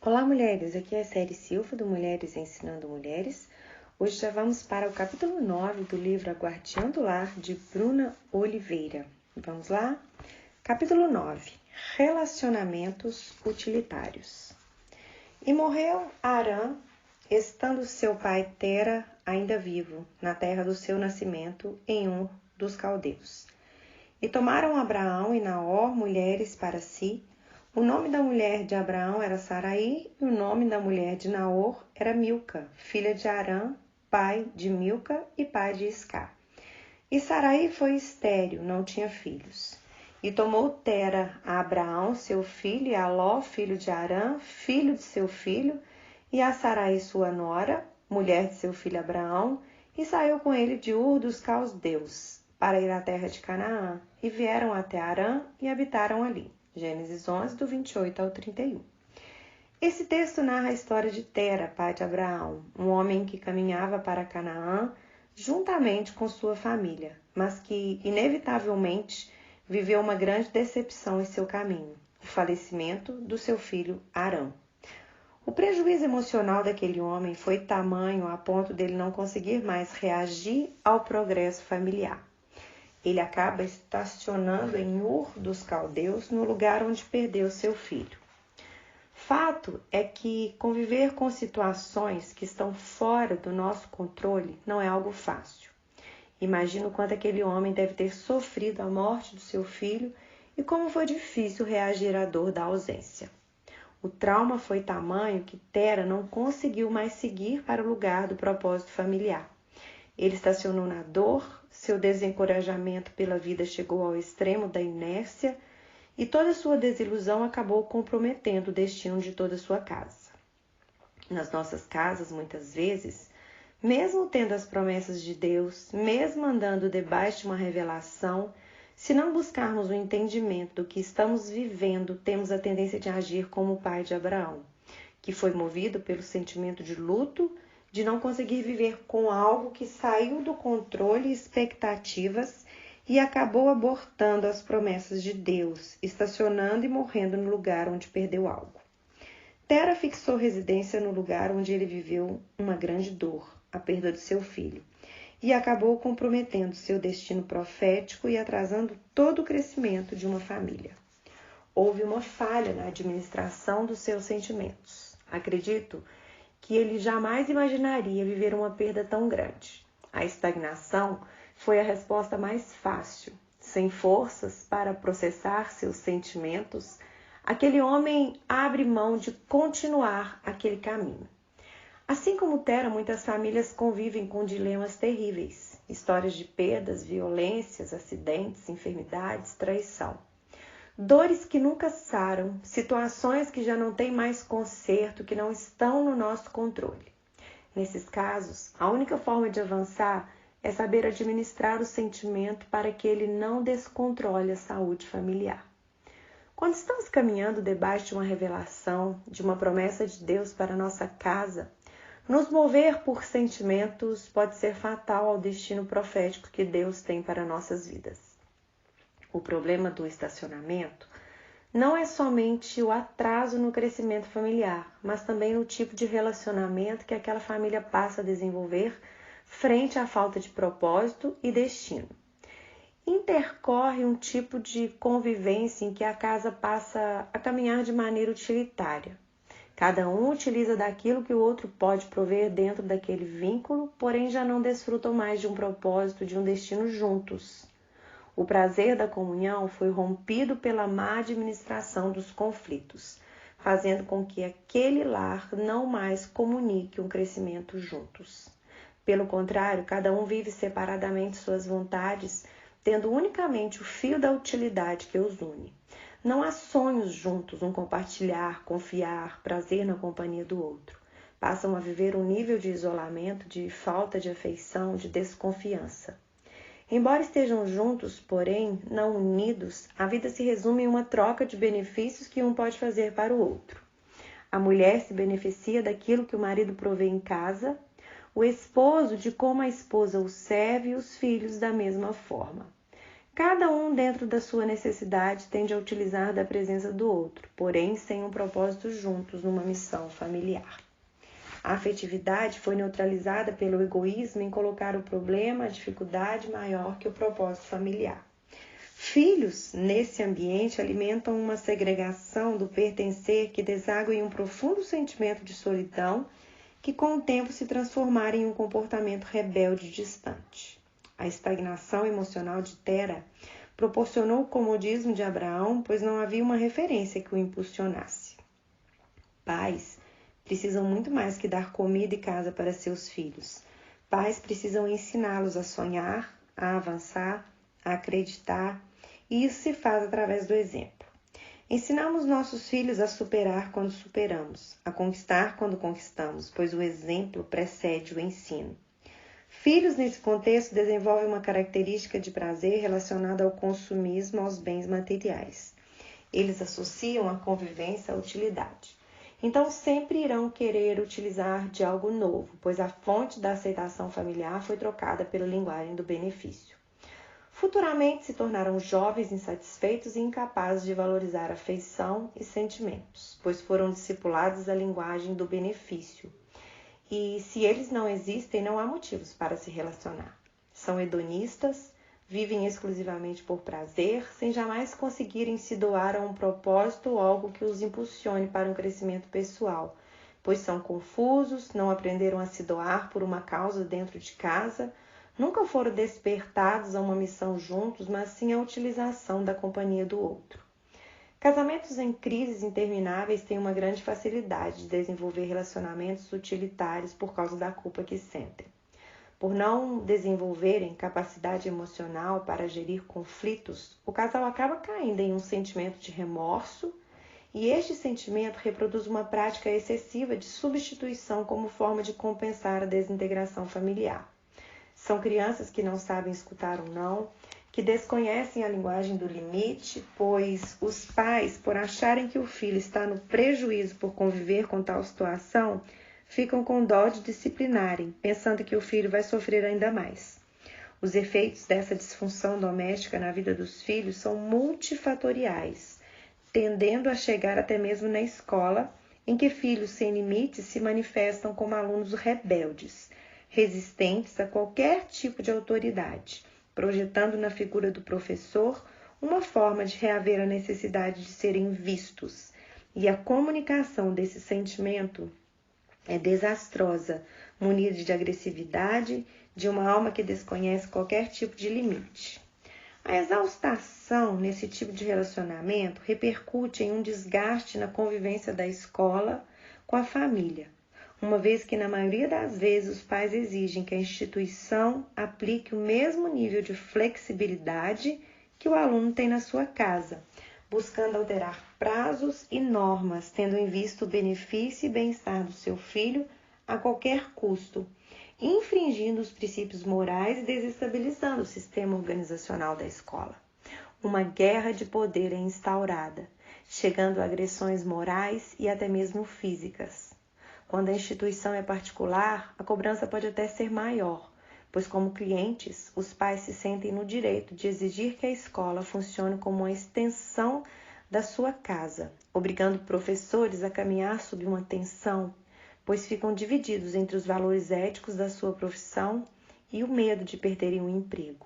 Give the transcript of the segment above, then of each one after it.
Olá, mulheres! Aqui é a série Silva do Mulheres Ensinando Mulheres. Hoje já vamos para o capítulo 9 do livro A Guardiã do Lar, de Bruna Oliveira. Vamos lá? Capítulo 9. Relacionamentos utilitários. E morreu Harã, estando seu pai Tera ainda vivo, na terra do seu nascimento, em Ur dos caldeus. E tomaram Abraão e Naor mulheres para si. O nome da mulher de Abraão era Saraí, e o nome da mulher de Naor era Milca, filha de Harã, pai de Milca e pai de Iscar. E Saraí foi estéril, não tinha filhos. E tomou Tera a Abraão, seu filho, e a Ló, filho de Harã, filho de seu filho, e a Saraí, sua nora, mulher de seu filho Abraão, e saiu com ele de Ur dos caldeus, para ir à terra de Canaã, e vieram até Harã e habitaram ali. Gênesis 11, do 28 ao 31. Esse texto narra a história de Tera, pai de Abraão, um homem que caminhava para Canaã juntamente com sua família, mas que, inevitavelmente, viveu uma grande decepção em seu caminho, o falecimento do seu filho Harã. O prejuízo emocional daquele homem foi tamanho a ponto dele não conseguir mais reagir ao progresso familiar. Ele acaba estacionando em Ur dos caldeus, no lugar onde perdeu seu filho. Fato é que conviver com situações que estão fora do nosso controle não é algo fácil. Imagino quanto aquele homem deve ter sofrido a morte do seu filho e como foi difícil reagir à dor da ausência. O trauma foi tamanho que Tera não conseguiu mais seguir para o lugar do propósito familiar. Ele estacionou na dor, seu desencorajamento pela vida chegou ao extremo da inércia e toda sua desilusão acabou comprometendo o destino de toda a sua casa. Nas nossas casas, muitas vezes, mesmo tendo as promessas de Deus, mesmo andando debaixo de uma revelação, se não buscarmos o entendimento do que estamos vivendo, temos a tendência de agir como o pai de Abraão, que foi movido pelo sentimento de luto, de não conseguir viver com algo que saiu do controle e expectativas e acabou abortando as promessas de Deus, estacionando e morrendo no lugar onde perdeu algo. Tera fixou residência no lugar onde ele viveu uma grande dor, a perda de seu filho, e acabou comprometendo seu destino profético e atrasando todo o crescimento de uma família. Houve uma falha na administração dos seus sentimentos. Acredito que ele jamais imaginaria viver uma perda tão grande. A estagnação foi a resposta mais fácil. Sem forças para processar seus sentimentos, aquele homem abre mão de continuar aquele caminho. Assim como Tera, muitas famílias convivem com dilemas terríveis, histórias de perdas, violências, acidentes, enfermidades, traição. Dores que nunca saram, situações que já não têm mais conserto, que não estão no nosso controle. Nesses casos, a única forma de avançar é saber administrar o sentimento para que ele não descontrole a saúde familiar. Quando estamos caminhando debaixo de uma revelação, de uma promessa de Deus para a nossa casa, nos mover por sentimentos pode ser fatal ao destino profético que Deus tem para nossas vidas. O problema do estacionamento não é somente o atraso no crescimento familiar, mas também no tipo de relacionamento que aquela família passa a desenvolver frente à falta de propósito e destino. Intercorre um tipo de convivência em que a casa passa a caminhar de maneira utilitária. Cada um utiliza daquilo que o outro pode prover dentro daquele vínculo, porém já não desfrutam mais de um propósito, de um destino juntos. O prazer da comunhão foi rompido pela má administração dos conflitos, fazendo com que aquele lar não mais comunique um crescimento juntos. Pelo contrário, cada um vive separadamente suas vontades, tendo unicamente o fio da utilidade que os une. Não há sonhos juntos, um compartilhar, confiar, prazer na companhia do outro. Passam a viver um nível de isolamento, de falta de afeição, de desconfiança. Embora estejam juntos, porém, não unidos, a vida se resume em uma troca de benefícios que um pode fazer para o outro. A mulher se beneficia daquilo que o marido provê em casa, o esposo de como a esposa o serve e os filhos da mesma forma. Cada um, dentro da sua necessidade, tende a utilizar da presença do outro, porém sem um propósito juntos numa missão familiar. A afetividade foi neutralizada pelo egoísmo em colocar o problema, a dificuldade maior que o propósito familiar. Filhos, nesse ambiente, alimentam uma segregação do pertencer que deságua em um profundo sentimento de solidão que com o tempo se transformará em um comportamento rebelde e distante. A estagnação emocional de Tera proporcionou o comodismo de Abraão, pois não havia uma referência que o impulsionasse. Pais precisam muito mais que dar comida e casa para seus filhos. Pais precisam ensiná-los a sonhar, a avançar, a acreditar, e isso se faz através do exemplo. Ensinamos nossos filhos a superar quando superamos, a conquistar quando conquistamos, pois o exemplo precede o ensino. Filhos, nesse contexto, desenvolvem uma característica de prazer relacionada ao consumismo, aos bens materiais. Eles associam a convivência à utilidade. Então, sempre irão querer utilizar de algo novo, pois a fonte da aceitação familiar foi trocada pela linguagem do benefício. Futuramente se tornaram jovens insatisfeitos e incapazes de valorizar afeição e sentimentos, pois foram discipulados da linguagem do benefício. E se eles não existem, não há motivos para se relacionar. São hedonistas, vivem exclusivamente por prazer, sem jamais conseguirem se doar a um propósito ou algo que os impulsione para um crescimento pessoal, pois são confusos, não aprenderam a se doar por uma causa dentro de casa, nunca foram despertados a uma missão juntos, mas sim a utilização da companhia do outro. Casamentos em crises intermináveis têm uma grande facilidade de desenvolver relacionamentos utilitários por causa da culpa que sentem. Por não desenvolverem capacidade emocional para gerir conflitos, o casal acaba caindo em um sentimento de remorso, e este sentimento reproduz uma prática excessiva de substituição como forma de compensar a desintegração familiar. São crianças que não sabem escutar um não, que desconhecem a linguagem do limite, pois os pais, por acharem que o filho está no prejuízo por conviver com tal situação, ficam com dó de disciplinarem, pensando que o filho vai sofrer ainda mais. Os efeitos dessa disfunção doméstica na vida dos filhos são multifatoriais, tendendo a chegar até mesmo na escola, em que filhos sem limites se manifestam como alunos rebeldes, resistentes a qualquer tipo de autoridade, projetando na figura do professor uma forma de reaver a necessidade de serem vistos. E a comunicação desse sentimento é desastrosa, munida de agressividade, de uma alma que desconhece qualquer tipo de limite. A exaustação nesse tipo de relacionamento repercute em um desgaste na convivência da escola com a família, uma vez que na maioria das vezes os pais exigem que a instituição aplique o mesmo nível de flexibilidade que o aluno tem na sua casa, buscando alterar prazos e normas, tendo em vista o benefício e bem-estar do seu filho a qualquer custo, infringindo os princípios morais e desestabilizando o sistema organizacional da escola. Uma guerra de poder é instaurada, chegando a agressões morais e até mesmo físicas. Quando a instituição é particular, a cobrança pode até ser maior, pois como clientes, os pais se sentem no direito de exigir que a escola funcione como uma extensão da sua casa, obrigando professores a caminhar sob uma tensão, pois ficam divididos entre os valores éticos da sua profissão e o medo de perderem o emprego.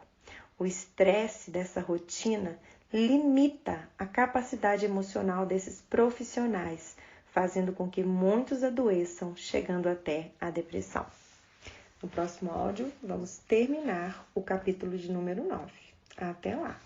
O estresse dessa rotina limita a capacidade emocional desses profissionais, fazendo com que muitos adoeçam, chegando até a depressão. No próximo áudio, vamos terminar o capítulo de número 9. Até lá!